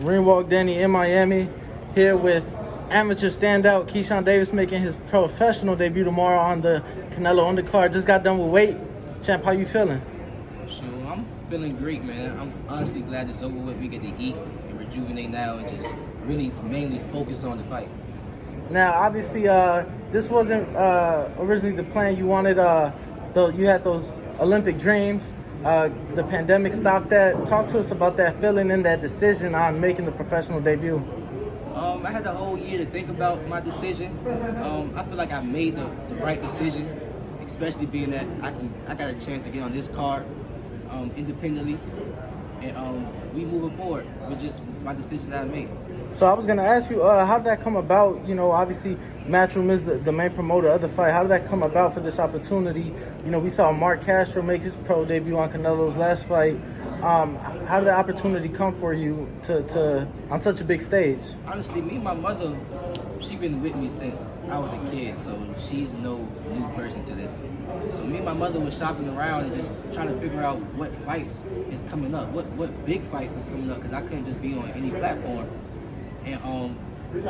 Ringwalk Danny in Miami, here with amateur standout Keyshawn Davis making his professional debut tomorrow on the Canelo undercard. Just got done with weight. Champ, how you feeling? So I'm feeling great, man. I'm honestly glad it's over with. We get to eat and rejuvenate now and just really mainly focus on the fight. Now, obviously, this wasn't originally the plan. You wanted, you had those Olympic dreams. The pandemic stopped that. Talk to us about that feeling and that decision on making the professional debut. I had the whole year to think about my decision. I feel like I made the right decision, especially being that I got a chance to get on this card independently, and we moving forward with just my decision that I made. So I was going to ask you, how did that come about? You know, obviously, Matchroom is the main promoter of the fight. How did that come about for this opportunity? You know, we saw Mark Castro make his pro debut on Canelo's last fight. How did the opportunity come for you to on such a big stage? Honestly, me and my mother, she been with me since I was a kid, so she's no new person to this. So me and my mother was shopping around and just trying to figure out what fights is coming up, what big fights is coming up, because I couldn't just be on any platform. And we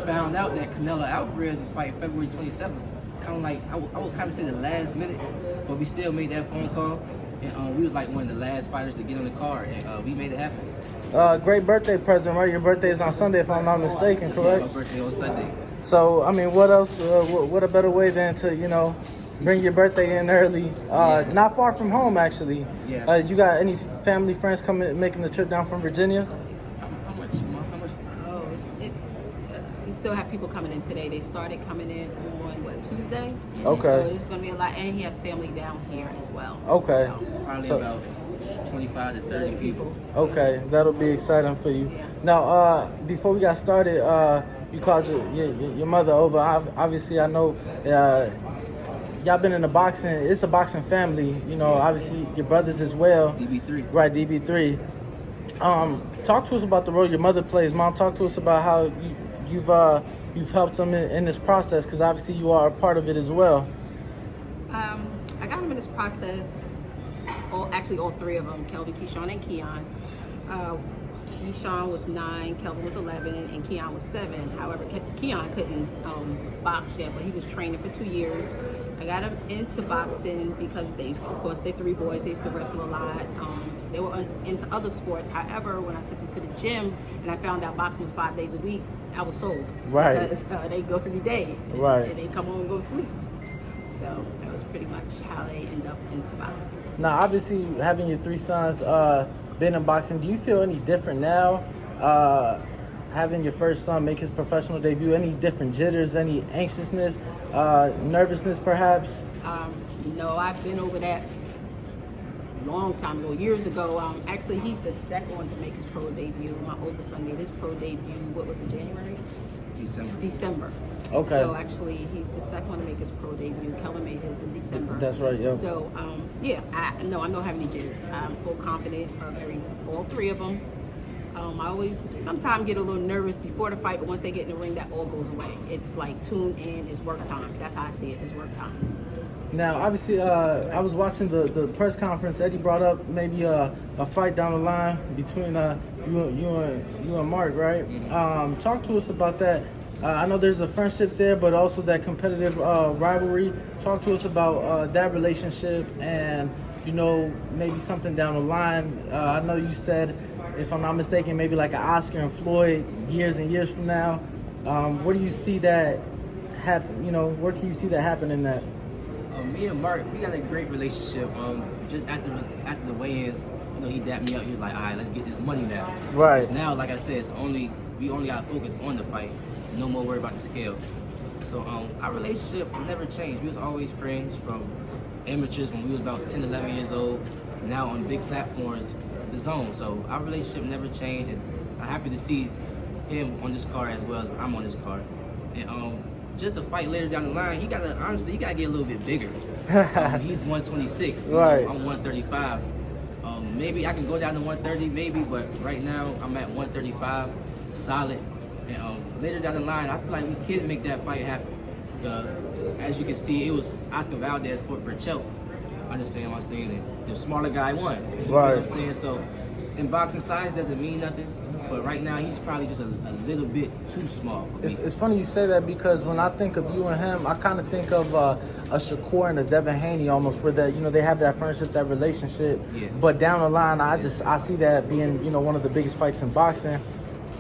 found out that Canelo Alvarez is fighting February 27th. Kind of like, I would kind of say the last minute, but we still made that phone call. And we was like one of the last fighters to get on the card, and we made it happen. Great birthday present, right? Your birthday is on Sunday, if I'm not mistaken, correct? Yeah, my birthday on Sunday. So, I mean, what else, what a better way than to, you know, bring your birthday in early, not far from home, actually. Yeah. You got any family, friends making the trip down from Virginia? How much? Oh, we still have people coming in today. They started coming in on, Tuesday? Okay. So it's going to be a lot, and he has family down here as well. Okay. So, Probably about 25 to 30 people. Okay, that'll be exciting for you. Yeah. Now, before we got started, you called your mother over. Obviously, I know y'all been in the boxing. It's a boxing family. You know, obviously your brothers as well. DB3. Right, DB3. Talk to us about the role your mother plays. Mom, talk to us about how you've helped them in this process, because obviously you are a part of it as well. I got him in this process. Actually, all three of them, Kelvin, Keyshawn, and Keon. Keyshawn was 9, Kelvin was 11, and Keon was 7. However, Keon couldn't box yet, but he was training for 2 years. I got him into boxing because they're 3 boys. They used to wrestle a lot. They were into other sports. However, when I took them to the gym and I found out boxing was 5 days a week, I was sold. Right. Because they go every day. Right. And they come home and go to sleep. So that was pretty much how they end up into boxing. Now, obviously, having your 3 sons been in boxing, do you feel any different now? Having your first son make his professional debut, any different jitters, any anxiousness, nervousness perhaps? No, I've been over that a long time ago, years ago. Actually, he's the second one to make his pro debut. My oldest son made his pro debut, what was it, January? December. Okay. So actually, he's the second one to make his pro debut. Kellen made his in December. That's right, yeah. So, yeah, I don't have any jitters. I'm full confident of all 3 of them. I always sometimes get a little nervous before the fight, but once they get in the ring, that all goes away. It's like tune in, it's work time. That's how I see it, it's work time. Now, obviously, I was watching the press conference. Eddie brought up maybe a fight down the line between you and Mark, right? Mm-hmm. Talk to us about that. I know there's a friendship there, but also that competitive rivalry. Talk to us about that relationship and, you know, maybe something down the line. I know you said, if I'm not mistaken, maybe like an Oscar and Floyd years and years from now. Where do you see that happen? You know, where can you see that happen in that? Me and Mark, we got a great relationship. Just after the weigh-ins, you know, he dapped me up. He was like, "All right, let's get this money now." Right. Now, like I said, we only got to focus on the fight. No more worry about the scale. So our relationship never changed. We was always friends from amateurs when we was about 10, 11 years old. Now on big platforms, Dazn. So our relationship never changed, and I'm happy to see him on this card as well as I'm on this card. And just a fight later down the line, he gotta get a little bit bigger. He's 126. Right. I'm 135. Maybe I can go down to 130, maybe, but right now I'm at 135, solid. And later down the line, I feel like we can make that fight happen. As you can see, it was Oscar Valdez for Berchelt. Understand what I'm saying? And the smaller guy won. You know what I'm saying? So in boxing, size doesn't mean nothing. But right now, he's probably just a little bit too small for me. It's funny you say that because when I think of you and him, I kind of think of a Shakur and a Devin Haney almost, where that they have that friendship, that relationship. Yeah. But down the line, I see that being one of the biggest fights in boxing.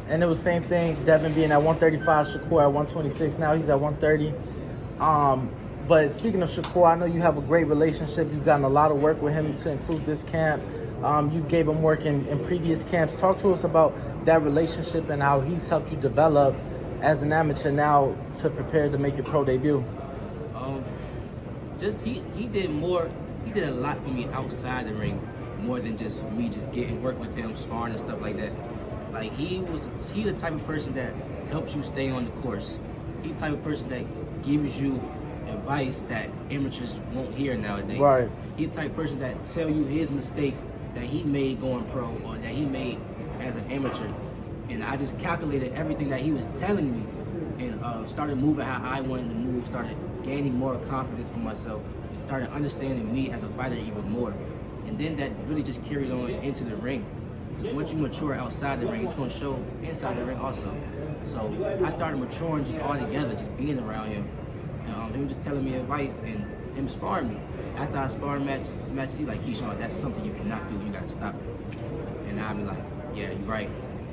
And it was the same thing. Devin being at 135, Shakur at 126. Now he's at 130. But speaking of Shakur, I know you have a great relationship. You've gotten a lot of work with him to improve this camp. You gave him work in previous camps. Talk to us about that relationship and how he's helped you develop as an amateur now to prepare to make your pro debut. He did more. He did a lot for me outside the ring, more than just me just getting work with him, sparring and stuff like that. Like he the type of person that helps you stay on the course. He the type of person that gives you advice that amateurs won't hear nowadays. Right. He the type of person that tell you his mistakes that he made going pro or that he made as an amateur. And I just calculated everything that he was telling me and started moving how I wanted to move, started gaining more confidence for myself, started understanding me as a fighter even more. And then that really just carried on into the ring. Because once you mature outside the ring, it's going to show inside the ring also. So I started maturing just all together, just being around him. Him just telling me advice and him sparring me. After I spar matches, he's like, Keyshawn, that's something you cannot do. You got to stop it. And I'll be like, yeah, you're right.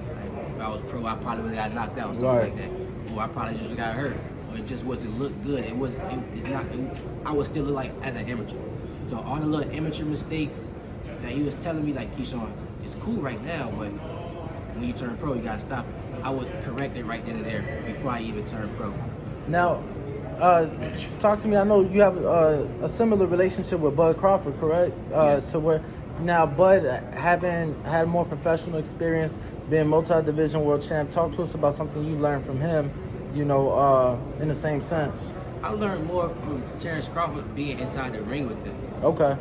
Like, if I was pro, I probably would have got knocked out, something like that. Or I probably just got hurt. Or it just wasn't look good. I would still look like as an amateur. So all the little amateur mistakes that he was telling me, like, Keyshawn, it's cool right now, but when you turn pro, you got to stop it. I would correct it right then and there before I even turned pro. Now, talk to me. I know you have a similar relationship with Bud Crawford, correct? Yes. To where now Bud, having had more professional experience, being multi-division world champ, talk to us about something you learned from him, in the same sense. I learned more from Terrence Crawford being inside the ring with him. Okay.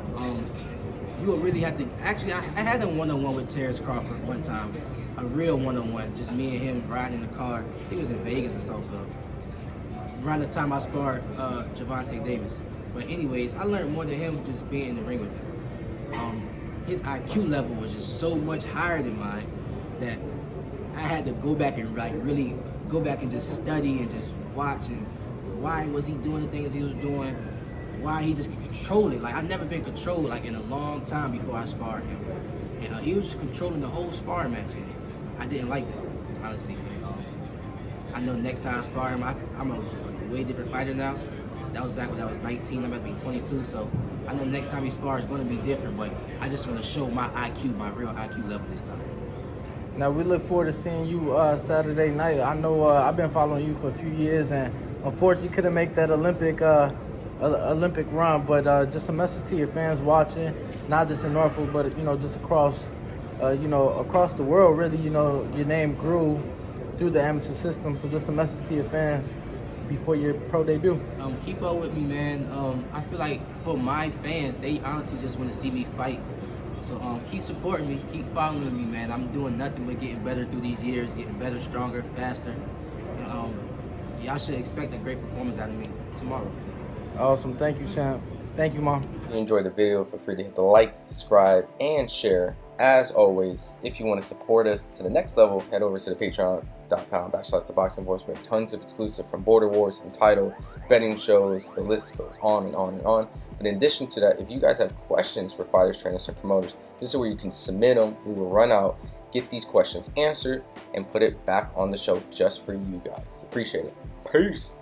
You would really have to. Actually, I had a one-on-one with Terrence Crawford one time, a real one-on-one, just me and him riding in the car. He was in Vegas or something. Around the time I sparred Gervonta Davis. But anyways, I learned more than him just being in the ring with him. His IQ level was just so much higher than mine that I had to go back and really go back and just study and just watch and why was he doing the things he was doing, why he just could control it. Like I've never been controlled like in a long time before I sparred him. And he was just controlling the whole sparring match. And I didn't like that, honestly. I know next time I spar him, I'm a way different fighter now. That was back when I was 19, I'm about to be 22, so I know next time he spars is going to be different, but I just want to show my IQ, my real IQ level this time. Now, we look forward to seeing you Saturday night. I know I've been following you for a few years, and unfortunately couldn't make that Olympic run, but just a message to your fans watching, not just in Norfolk, but just across the world. Really, your name grew through the amateur system. So just a message to your fans before your pro debut. Keep up with me, man. I feel like for my fans, they honestly just want to see me fight. So keep supporting me, keep following me, man. I'm doing nothing but getting better through these years, getting better, stronger, faster. And, y'all should expect a great performance out of me tomorrow. Awesome. Thank you, champ. Thank you, Mom. If you enjoyed the video, feel free to hit the like, subscribe, and share. As always, if you want to support us to the next level, head over to the patreon.com/ThaBoxingVoice. We have tons of exclusive from Border Wars, Entitled, betting shows, the list goes on and on and on. But in addition to that, if you guys have questions for fighters, trainers, and promoters, this is where you can submit them. We will run out, get these questions answered, and put it back on the show just for you guys. Appreciate it. Peace.